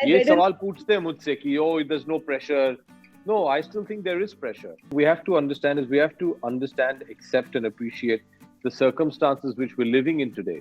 I ये read in सवाल पूछते हैं मुझसे कि there's no pressure. No, I still think there is pressure. We have to understand, accept and appreciate the circumstances which we're living in today.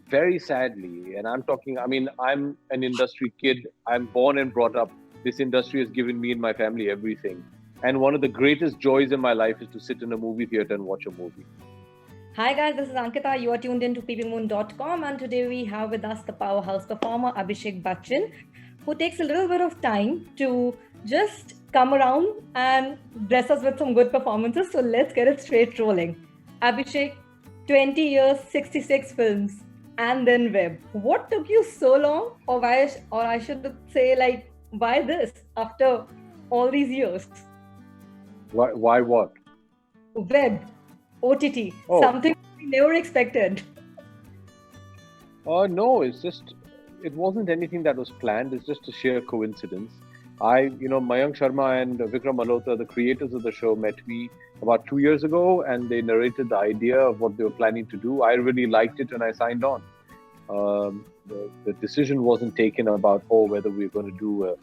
Very sadly, and I'm an industry kid. I'm born and brought up. This industry has given me and my family everything. And one of the greatest joys in my life is to sit in a movie theater and watch a movie. Hi guys, this is Ankita. You are tuned in to PeepingMoon.com, and today we have with us the powerhouse performer Abhishek Bachchan, who takes a little bit of time to just come around and bless us with some good performances. So let's get it straight rolling. Abhishek, 20 years, 66 films, and then web. What took you so long, or I should say, like, why this after all these years? Why what? Web, OTT, Oh, something we never expected. no, it wasn't anything that was planned. It's just a sheer coincidence. Mayank Sharma and Vikram Malhotra, the creators of the show, met me about 2 years ago, and they narrated the idea of what they were planning to do. I really liked it, and I signed on. The decision wasn't taken about whether we were going to do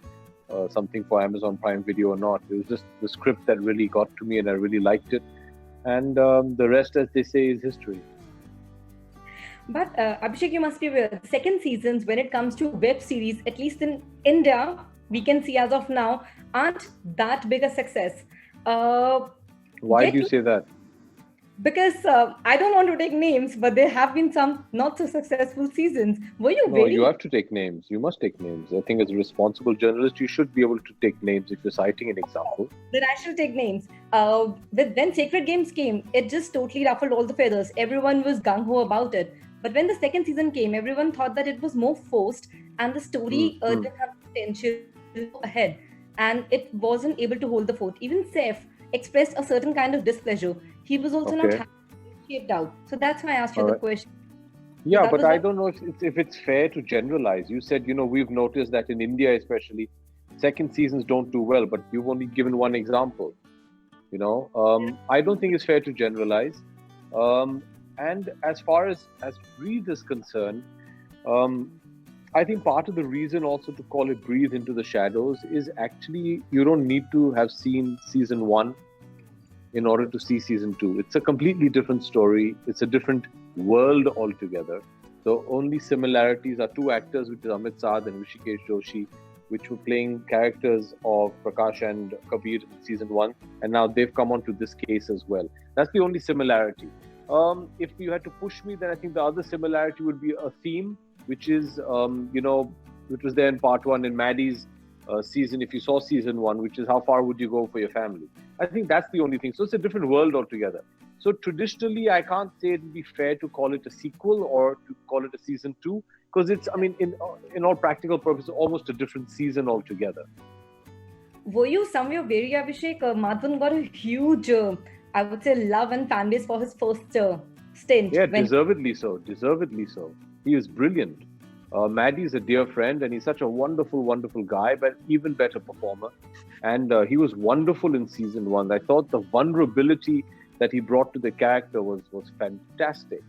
something for Amazon Prime Video or not. It was just the script that really got to me, and I really liked it. And the rest, as they say, is history. But Abhishek, you must be aware, the second seasons, when it comes to web series, at least in India, we can see as of now, aren't that big a success. Why Yet do you say that? Because I don't want to take names, but there have been some not so successful seasons. Were you No, very? you have to take names. You must take names. I think as a responsible journalist, you should be able to take names if you're citing an example. Then I shall take names. When Sacred Games came, it just totally ruffled all the feathers. Everyone was gung ho about it. But when the second season came, everyone thought that it was more forced, and the story didn't have potential ahead, and it wasn't able to hold the fort. Even Saif expressed a certain kind of displeasure. He was also not Okay. happy, shaped out. So that's why I asked you All the right. question. Yeah, That but was I what- don't know if it's fair to generalize. You said, we've noticed that in India, especially, second seasons don't do well, but you've only given one example. I don't think it's fair to generalize. And as far as Breathe is concerned, I think part of the reason also to call it Breathe into the Shadows is actually you don't need to have seen season 1 in order to see season 2. It's a completely different story. It's a different world altogether. The only similarities are two actors, which is Amit Sadh and Rishikesh Joshi, which were playing characters of Prakash and Kabir in season 1, and now they've come on to this case as well. That's the only similarity. If you had to push me, then I think the other similarity would be a theme, which is, which was there in part 1 in Maddie's season. If you saw season 1, which is how far would you go for your family? I think that's the only thing. So it's a different world altogether. So traditionally, I can't say it would be fair to call it a sequel or to call it a season 2, because it's, in all practical purposes, almost a different season altogether. Were you somewhere wary, Abhishek? Madhavan got a huge, I would say, love and fan base for his first stint. Yeah, deservedly so. Deservedly so. He is brilliant. Maddie is a dear friend, and he's such a wonderful, wonderful guy, but even better performer. And he was wonderful in season 1. I thought the vulnerability that he brought to the character was fantastic.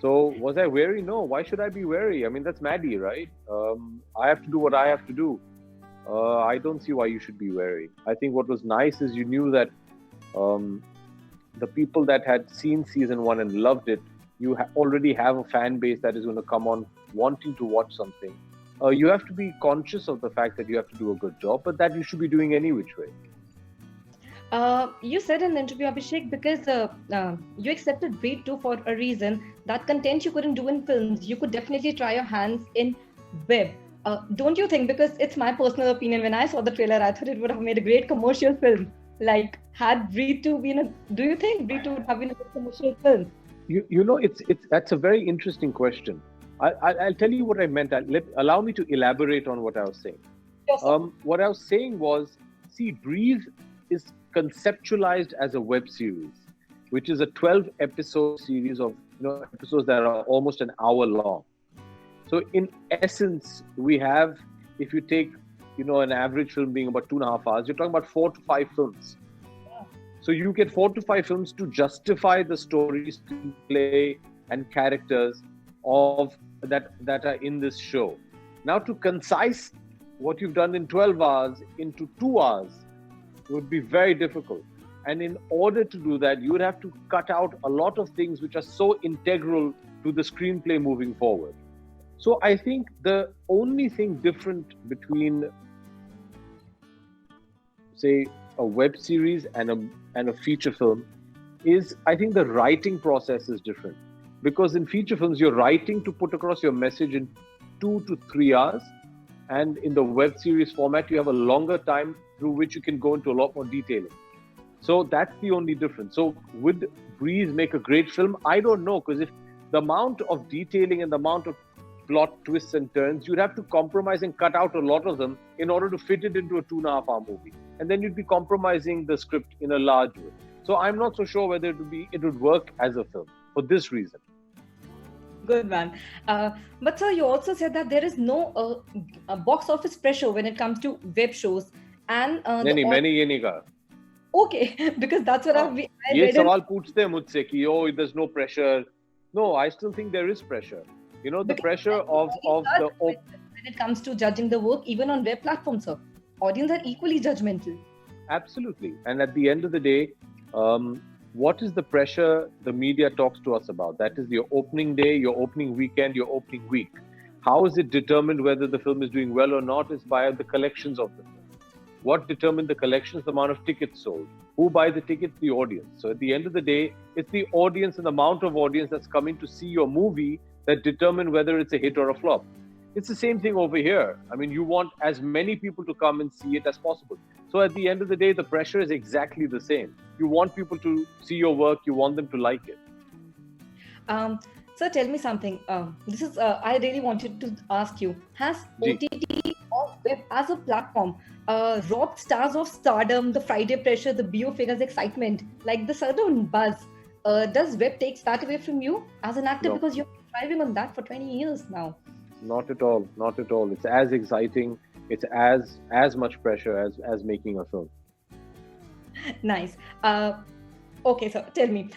So was I wary? No. Why should I be wary? That's Maddie, right? I have to do what I have to do. I don't see why you should be wary. I think what was nice is you knew that the people that had seen season 1 and loved it, you already have a fan base that is going to come on wanting to watch something. You have to be conscious of the fact that you have to do a good job, but that you should be doing any which way. You said in the interview, Abhishek, because you accepted Breed 2 for a reason. That content you couldn't do in films, you could definitely try your hands in web. Don't you think? Because it's my personal opinion. When I saw the trailer, I thought it would have made a great commercial film. Like, had Breed 2 been do you think Breed 2 would have been a good commercial film? That's a very interesting question. I'll tell you what I meant. Allow me to elaborate on what I was saying. Yes. What I was saying was, see, Breathe is conceptualized as a web series, which is a 12-episode series of episodes that are almost an hour long. So in essence, we have, if you take an average film being about 2.5 hours, you're talking about 4 to 5 films. So you get 4 to 5 films to justify the stories, play, and characters of that are in this show. Now, to concise what you've done in 12 hours into 2 hours would be very difficult. And in order to do that, you would have to cut out a lot of things which are so integral to the screenplay moving forward. So I think the only thing different between, say, a web series and a feature film is, I think, the writing process is different. Because in feature films, you're writing to put across your message in 2 to 3 hours. And in the web series format, you have a longer time through which you can go into a lot more detailing. So that's the only difference. So would Breeze make a great film? I don't know, because if the amount of detailing and the amount of plot twists and turns, you'd have to compromise and cut out a lot of them in order to fit it into a 2.5 hour movie. And then you'd be compromising the script in a large way. So I'm not so sure whether it would work as a film for this reason. Good man. But sir, you also said that there is no box office pressure when it comes to web shows. And okay, because that's what I ये read. सवाल पूछते हैं मुझसे कि oh, there's no pressure. No, I still think there is pressure. You know, the pressure of the... When it comes to judging the work, even on web platforms, sir, audience are equally judgmental. Absolutely. And at the end of the day, what is the pressure the media talks to us about? That is your opening day, your opening weekend, your opening week. How is it determined whether the film is doing well or not? Is by the collections of the film. What determines the collections? The amount of tickets sold. Who buy the tickets? The audience. So at the end of the day, it's the audience and the amount of audience that's coming to see your movie that determine whether it's a hit or a flop. It's the same thing over here. I mean, you want as many people to come and see it as possible. So at the end of the day, the pressure is exactly the same. You want people to see your work. You want them to like it. Sir, tell me something. This is I really wanted to ask you. Has OTT or web as a platform robbed stars of stardom, the Friday pressure, the BO figures excitement, like the sudden buzz? Does web takes that away from you as an actor? No. Because you're thriving on that for 20 years now. Not at all. Not at all. It's as exciting. It's as much pressure as making a film. Nice. Okay, so tell me,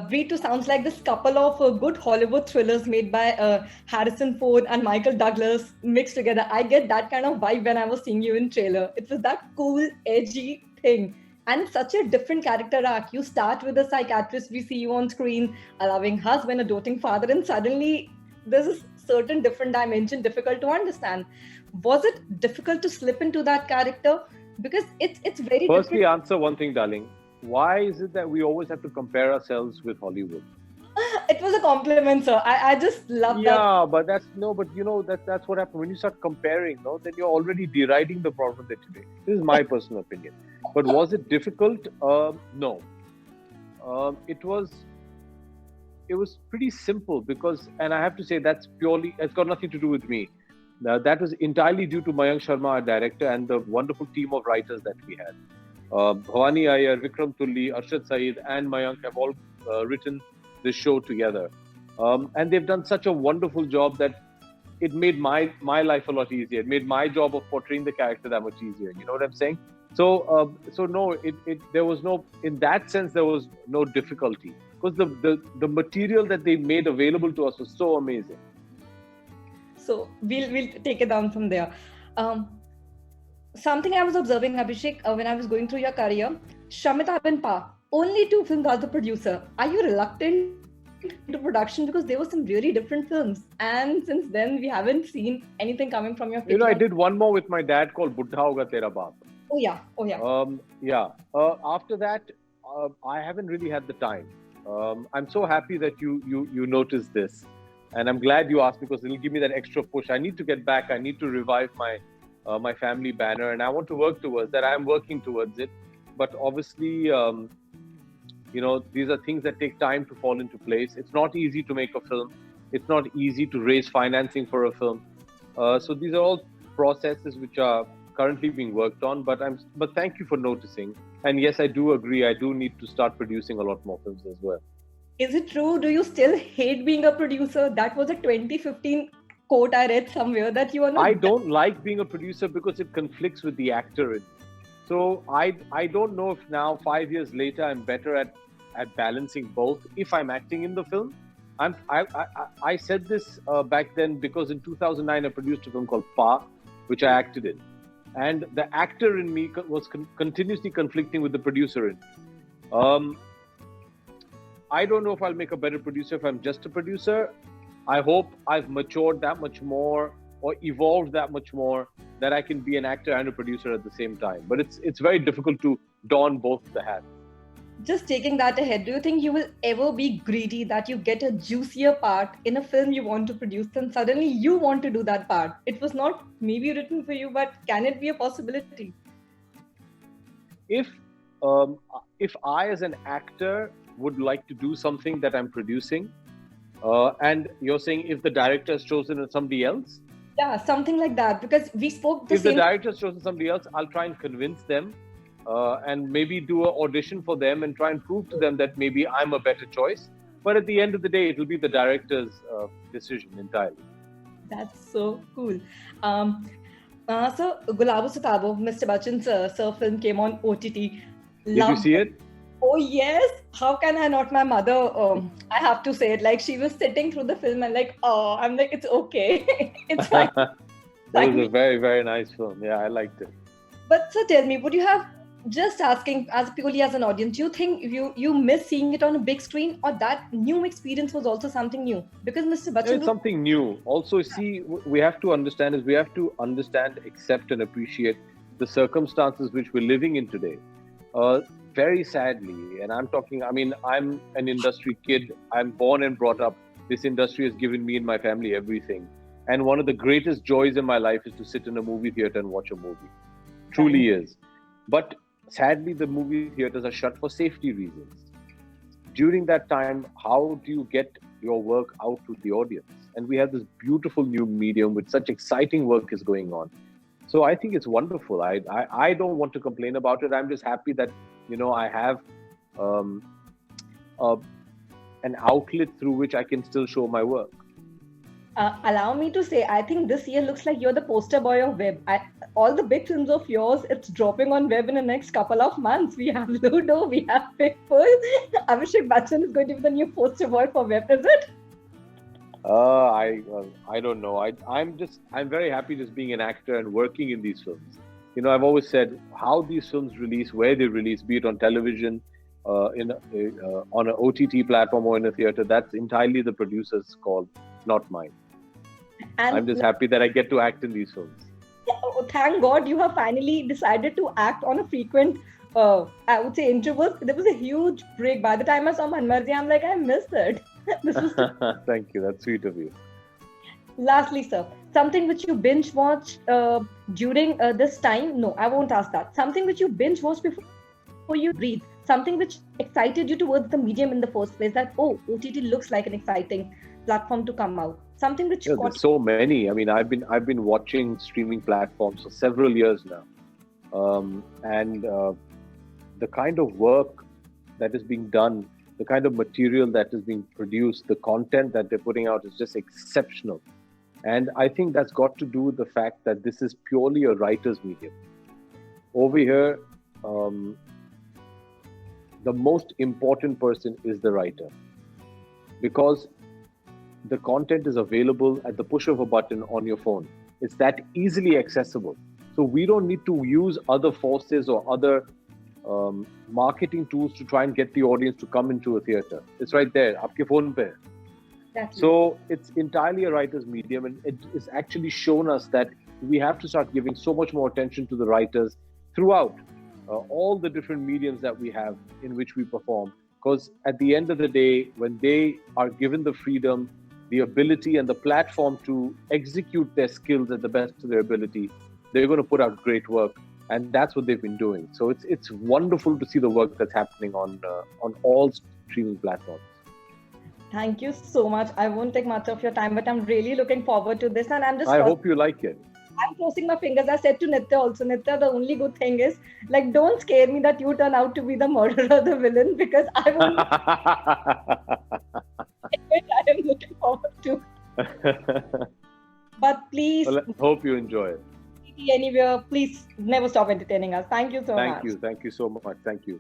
Breed 2 sounds like this couple of good Hollywood thrillers made by Harrison Ford and Michael Douglas mixed together. I get that kind of vibe when I was seeing you in trailer. It was that cool, edgy thing. And such a different character arc. You start with a psychiatrist we see you on screen, a loving husband, a doting father, and suddenly there's a certain different dimension difficult to understand. Was it difficult to slip into that character? Because it's very Firstly, different. answer one thing, darling. Why is it that we always have to compare ourselves with Hollywood? It was a compliment, sir. I just love that. Yeah, but that's what happens when you start comparing. No, then you're already deriding the problem that you make. This is my personal opinion. But was it difficult? No. It was pretty simple because, and I have to say it's got nothing to do with me. That was entirely due to Mayank Sharma, our director, and the wonderful team of writers that we had. Bhavani Iyer, Vikram Tulli, Arshad Saeed, and Mayank have all written this show together. And they've done such a wonderful job that it made my life a lot easier. It made my job of portraying the character that much easier. You know what I'm saying? So no, there was no, in that sense, there was no difficulty because the material that they made available to us was so amazing. So we'll take it down from there. Something I was observing, Abhishek, when I was going through your career, Shamita and Pa, only 2 films as the producer. Are you reluctant into production because there were some really different films? And since then, we haven't seen anything coming from your picture. You know, I did one more with my dad called Buddha Hoga Tera Baap. Oh yeah. After that, I haven't really had the time. I'm so happy that you noticed this, and I'm glad you asked because it'll give me that extra push. I need to get back. I need to revive my family banner, and I want to work towards that. I am working towards it, but obviously, these are things that take time to fall into place. It's not easy to make a film. It's not easy to raise financing for a film. So these are all processes which are currently being worked on. But thank you for noticing. And yes, I do agree. I do need to start producing a lot more films as well. Is it true? Do you still hate being a producer? That was a 2015 quote I read somewhere that you are not. I don't like being a producer because it conflicts with the actor. So I don't know if now 5 years later I'm better at balancing both if I'm acting in the film. I said this back then because in 2009 I produced a film called Pa, which I acted in, and the actor in me was continuously conflicting with the producer in me. I don't know if I'll make a better producer if I'm just a producer. I hope I've matured that much more or evolved that much more that I can be an actor and a producer at the same time. But it's very difficult to don both the hats. Just taking that ahead, do you think you will ever be greedy that you get a juicier part in a film you want to produce and suddenly you want to do that part? It was not maybe written for you, but can it be a possibility? If I as an actor would like to do something that I'm producing, and you're saying if the director has chosen somebody else? Yeah, something like that. Because we spoke the if same. the director has chosen somebody else, I'll try and convince them and maybe do an audition for them and try and prove to them that maybe I'm a better choice. But at the end of the day, it will be the director's decision entirely. That's so cool. So, Gulabo Sitabo, Mr. Bachchan's film came on OTT. Did you see it? Oh, yes. How can I not? My mother, I have to say it, like she was sitting through the film and like, oh, I'm like, it's okay. It's fine. It was a very, very nice film. Yeah, I liked it. But so tell me, would you have, just asking as purely as an audience, do you think you miss seeing it on a big screen, or that new experience was also something new? Because Mr. Bachchan... It's something new. Also, see, we have to understand, accept and appreciate the circumstances which we're living in today. Very sadly, and I'm an industry kid. I'm born and brought up. This industry has given me and my family everything. And one of the greatest joys in my life is to sit in a movie theater and watch a movie. Truly is. But sadly, the movie theaters are shut for safety reasons. During that time, how do you get your work out to the audience? And we have this beautiful new medium with such exciting work is going on. So I think it's wonderful. I don't want to complain about it. I'm just happy that, I have an outlet through which I can still show my work. Allow me to say, I think this year looks like you're the poster boy of web. All the big films of yours, it's dropping on web in the next couple of months. We have Ludo, we have Pitbull. Abhishek Bachchan is going to be the new poster boy for web, is it? I don't know. I'm very happy just being an actor and working in these films. I've always said how these films release, where they release, be it on television, on an OTT platform or in a theater, that's entirely the producer's call, not mine. And I'm just happy that I get to act in these films. Thank God you have finally decided to act on a frequent, I would say, intervals. There was a huge break. By the time I saw Manmarji, I'm like, I missed it. Thank you. That's sweet of you. Lastly, sir, something which you binge watch during this time? No, I won't ask that. Something which you binge watch before you breathe. Something which excited you towards the medium in the first place. That OTT looks like an exciting platform to come out. Something which there's so many. I've been watching streaming platforms for several years now, and the kind of work that is being done, the kind of material that is being produced, the content that they're putting out is just exceptional. And I think that's got to do with the fact that this is purely a writer's medium. Over here, the most important person is the writer, because the content is available at the push of a button on your phone. It's that easily accessible. So we don't need to use other forces or other marketing tools to try and get the audience to come into a theater. It's right there, aapke phone pe. Exactly. So it's entirely a writer's medium, and it has actually shown us that we have to start giving so much more attention to the writers throughout all the different mediums that we have in which we perform. Because at the end of the day, when they are given the freedom, the ability and the platform to execute their skills at the best of their ability, they're going to put out great work. And that's what they've been doing. So it's wonderful to see the work that's happening on all streaming platforms. Thank you so much. I won't take much of your time, but I'm really looking forward to this. And I hope you like it. I'm crossing my fingers. I said to Nitya also, Nitya, the only good thing is, don't scare me that you turn out to be the murderer, the villain, because I won't. I am looking forward to. But please. Well, I hope you enjoy it. Anywhere, please never stop entertaining us. Thank you so much. Thank you so much. Thank you.